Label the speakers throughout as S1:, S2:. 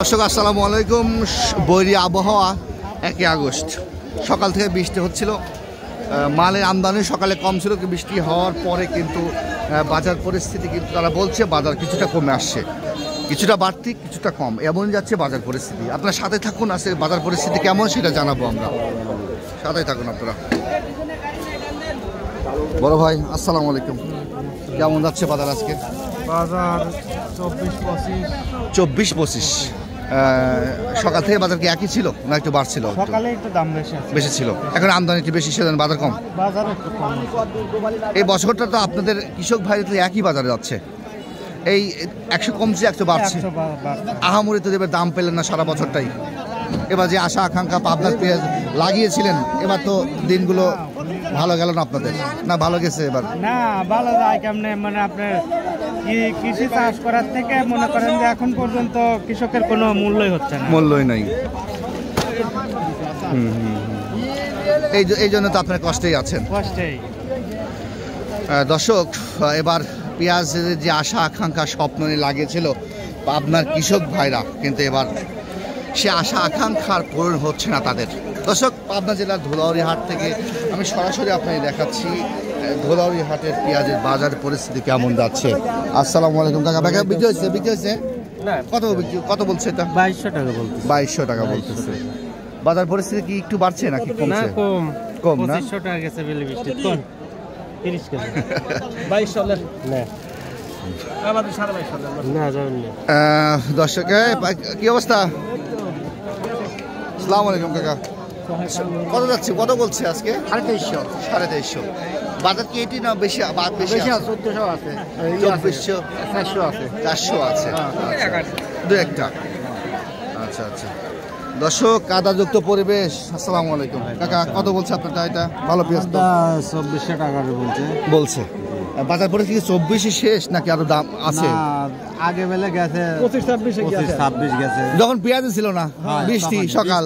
S1: দর্শক আসসালামু আলাইকুম। বৈরী আবহাওয়া 1 আগস্ট সকাল থেকে বৃষ্টি হচ্ছিল, মালের আমদানি সকালে কম ছিল, বৃষ্টি হওয়ার পরে কিন্তু বাজার পরিস্থিতি কিন্তু তারা বলছে বাজার কিছুটা কমে আসছে, কিছুটা বাড়তি কিছুটা কম, এমন যাচ্ছে বাজার পরিস্থিতি। আপনার সাথে থাকুন, আজকে বাজার পরিস্থিতি কেমন সেটা জানাবো আমরা, সাথে থাকুন আপনারা। বড় ভাই আসসালামু আলাইকুম, কেমন যাচ্ছে বাজার আজকে?
S2: বাজার
S1: 24-25। সকাল থেকে বাজার কি একই ছিল না একটু বাড়ছিল?
S2: সকালে একটু দাম
S1: বেশি ছিল, এখন আমদানি একটু বেশি, সেজন্য বাজার কম।
S2: বাজার একটু কম।
S1: এই বছরটা তো আপনাদের কৃষক ভাই তো একই বাজারে যাচ্ছে, এই 100 কমছে 100 বাড়ছে, আহামরি তো এবার দাম পেলেন না সারা বছরটাই। এবার যে আশা আকাঙ্ক্ষা পাবনার পেঁয়াজ লাগিয়েছিলেন, এবার তো দিনগুলো ভালো গেল না আপনাদের? না ভালো গেছে এবার?
S2: না ভালো যায় কেমনে, মানে আপনার কৃষি চাষ করার থেকে মনে করেন যে এখন পর্যন্ত কৃষকের কোনো মূল্যই হচ্ছে না,
S1: মূল্যই নাই। এই জন্য তো আপনার কষ্টেই আছেন।
S2: কষ্টেই।
S1: দর্শক, এবার পেঁয়াজের যে আশা আকাঙ্ক্ষা স্বপ্ন নিয়ে লাগিয়েছিল আপনার কৃষক ভাইরা, কিন্তু এবার সে আশা আকাঙ্ক্ষার পূরণ হচ্ছে না তাদের। দর্শক, পাবনা জেলার ধুলাউড়ি হাট থেকে আমি সরাসরি আপনাকে দেখাচ্ছি ধুলাউড়ি হাটের পেঁয়াজের বাজার পরিস্থিতি কেমন যাচ্ছে। আসসালামু আলাইকুম কাকা, বিক্রি হয়েছে কত বলছে এটা?
S2: 2200 টাকা বলছে।
S1: 2200 টাকা বলতেছে। বাজার পরিস্থিতি কি একটু বাড়ছে নাকি কমছে? কম না,
S2: 2500 টাকা গেছে বেলে বৃষ্টি কম 30 কেজি 2200 না আমাদের 2250 না জানেন না।
S1: দর্শক কি অবস্থা? আসসালামু আলাইকুম কাকা, কত যাচ্ছে, কত বলছে আজকে? 2300। বাজার কি এটি না বেশি? বেশি
S2: 1400 আছে,
S1: 2400
S2: 400 আছে,
S1: 400 আছে, দু একটা। আচ্ছা। দর্শক, কাদাযুক্ত পরিবেশ। আসসালামু আলাইকুম কাকা, কত বলছে আপনারটা? এটা ভালো পেঁয়াজ তো
S2: 2400 টাকা
S1: বলছে। বাজার পরিস্থিতি 24 শেষ নাকি আরো দাম আছে?
S2: আগে বেলে গেছে 25-26 গেছে,
S1: যখন পেঁয়াজ ছিল না, বৃষ্টি সকাল,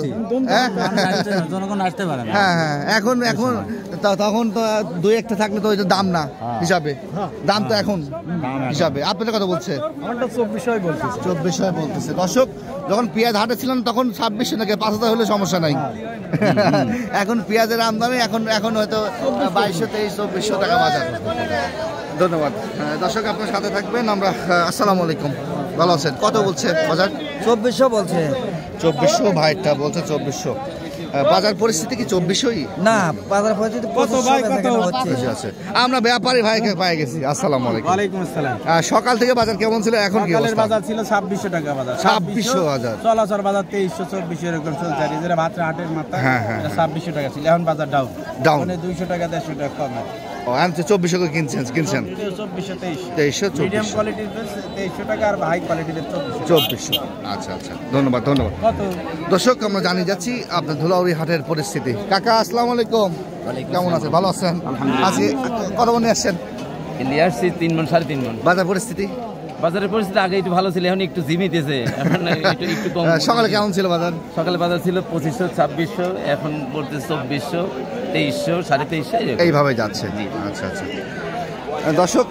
S2: জনগণ আসতে পারে না।
S1: হ্যাঁ, এখন তখন তো 2-1টা থাকলে তো ওই দাম না হিসাবে, দাম তো এখন হিসাবে। আপনাদের কথা বলছে?
S2: আমারটা 2400
S1: বলতেছে। দর্শক, যখন পেঁয়াজ হাটে ছিলেন তখন 2600 নাকি 5000 হলে সমস্যা নাই। এখন পেঁয়াজের আমদানি এখন হয়তো 2200-2300-2400 টাকা বাজার। ধন্যবাদ দর্শক, আপনার সাথে থাকবেন আমরা। আসসালামু আলাইকুম, ভালো আছেন? কত বলছে বাজার?
S2: 2400 বলছে।
S1: 2400 ভাইটা বলছে 2400। বাজার পরিস্থিতি কি 2400ই?
S2: না, বাজার পরিস্থিতি
S1: আছে। আমরা ব্যাপারী ভাইকে পেয়ে গেছি। আসসালামু আলাইকুম।
S2: ওয়ালাইকুম আসসালাম।
S1: সকাল থেকে বাজার কেমন ছিল, এখন কি অবস্থা?
S2: বাজার ছিল 2600 টাকা বাজার,
S1: 2600 বাজার।
S2: চলাচল বাজার 2300-2400 এরকম চলছে। আর এদের ভাত হাটের মাথা 2600 টাকা ছিল, এখন বাজার ডাউন, মানে 200 টাকা 150 টাকা কম।
S1: 2400 করে কিনছেন?
S2: 2400-2300 মিডিয়াম কোয়ালিটির 2300 টাকা, আর হাই কোয়ালিটির
S1: 2400। আচ্ছা, ধন্যবাদ। দর্শক, আমরা জানি যাচ্ছি আপনার ধুলাউড়ি হাটের পরিস্থিতি। কাকা আসসালামু আলাইকুম, কেমন আছেন? ভালো আছেন? আজকে কত মনে আসছেন?
S3: 3 মণ 3.5 মণ।
S1: বাজার পরিস্থিতি?
S3: বাজারের পরিস্থিতি আগে একটু ভালো ছিল, এখন একটু জিমিতেছে, এখন একটু কম।
S1: সকালে কেমন ছিল বাজার?
S3: সকালে বাজার ছিল 2500-2600, এখন বলতে 2400, 2300, 2350
S1: এইভাবে যাচ্ছে। আচ্ছা। দর্শক,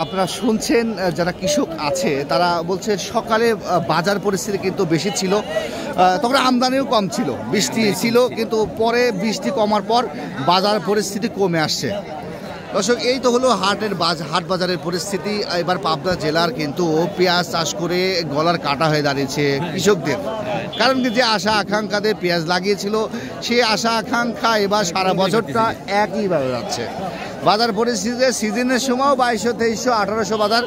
S1: আপনারা শুনছেন যারা কৃষক আছে তারা বলছে সকালে বাজার পরিস্থিতি কিন্তু বেশি ছিল, তখন আমদানিও কম ছিল, বৃষ্টি ছিল, কিন্তু পরে বৃষ্টি কমার পর বাজার পরিস্থিতি কমে আসছে। দর্শক, এই তো হলো হাট বাজারের পরিস্থিতি। এবার পাবনা জেলার কিন্তু পেঁয়াজ চাষ করে গলার কাটা হয়ে দাঁড়িয়েছে কৃষকদের, কারণ যে আশা আকাঙ্ক্ষাদের পেঁয়াজ লাগিয়েছিল সেই আশা আকাঙ্ক্ষা এবার সারা বছরটা একইভাবে যাচ্ছে। বাজার পরিস্থিতিতে সিজনের সময় 2200, 2300, 1800 বাজার,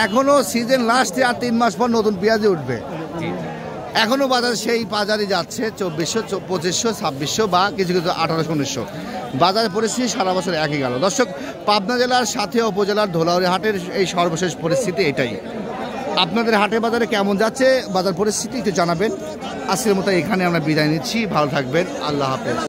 S1: এখনও সিজন লাস্টে আর 3 মাস পর নতুন পেঁয়াজে উঠবে, এখনও বাজার সেই বাজারই যাচ্ছে 2400, 2500, 2600 বা কিছু 1800, 1900। বাজার পরিস্থিতি সারা বছর একই গেল। দর্শক, পাবনা জেলার সাথে উপজেলার ধুলাউড়ি হাটের এই সর্বশেষ পরিস্থিতি এটাই। আপনাদের হাটে বাজারে কেমন যাচ্ছে বাজার পরিস্থিতি একটু জানাবেন। আজকের মতো এখানে আমরা বিদায় নিচ্ছি, ভালো থাকবেন, আল্লাহ হাফেজ।